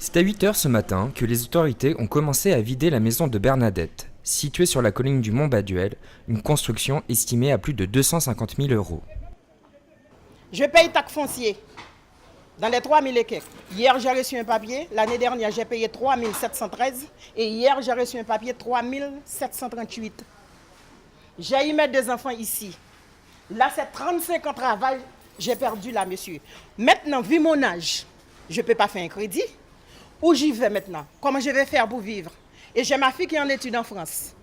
C'est à 8 heures ce matin que les autorités ont commencé à vider la maison de Bernadette, située sur la colline du Mont Baduel, une construction estimée à plus de 250 000 euros. Je paye taxe foncière dans les 3 000 et quelques. Hier, j'ai reçu un papier. L'année dernière, j'ai payé 3 713. Et hier, j'ai reçu un papier 3 738. J'ai eu mes 2 enfants ici. Là, c'est 35 ans de travail. J'ai perdu là, monsieur. Maintenant, vu mon âge, je ne peux pas faire un crédit. Où j'y vais maintenant? Comment je vais faire pour vivre? Et j'ai ma fille qui est en études en France.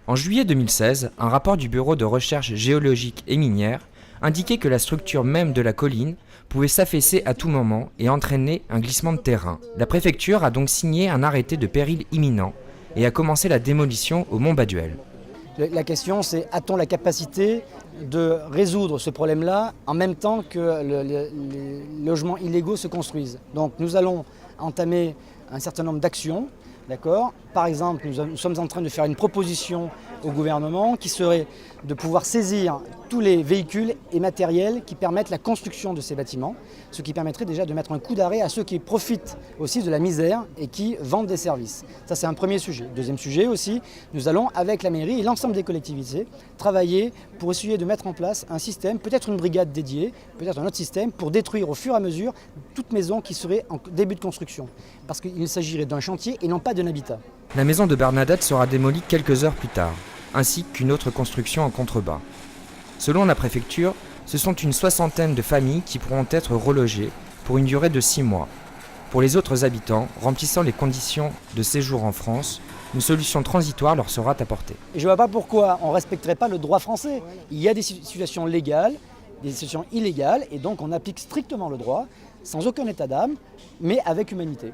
En juillet 2016, un rapport du Bureau de recherche géologique et minière indiquait que la structure même de la colline pouvait s'affaisser à tout moment et entraîner un glissement de terrain. La préfecture a donc signé un arrêté de péril imminent et a commencé la démolition au Mont Baduel. La question, c'est a-t-on la capacité de résoudre ce problème-là en même temps que les logements illégaux se construisent? Donc nous allons entamer un certain nombre d'actions. D'accord. Par exemple, nous sommes en train de faire une proposition au gouvernement qui serait de pouvoir saisir tous les véhicules et matériels qui permettent la construction de ces bâtiments, ce qui permettrait déjà de mettre un coup d'arrêt à ceux qui profitent aussi de la misère et qui vendent des services. Ça, c'est un premier sujet. Deuxième sujet aussi, nous allons, avec la mairie et l'ensemble des collectivités, travailler pour essayer de mettre en place un système, peut-être une brigade dédiée, peut-être un autre système, pour détruire au fur et à mesure toute maison qui serait en début de construction. Parce qu'il s'agirait d'un chantier et non pas d'un habitat. La maison de Bernadette sera démolie quelques heures plus tard, ainsi qu'une autre construction en contrebas. Selon la préfecture, ce sont une soixantaine de familles qui pourront être relogées pour une durée de 6 mois. Pour les autres habitants remplissant les conditions de séjour en France, une solution transitoire leur sera apportée. Et je ne vois pas pourquoi on ne respecterait pas le droit français. Il y a des situations légales, des situations illégales, et donc on applique strictement le droit, sans aucun état d'âme, mais avec humanité.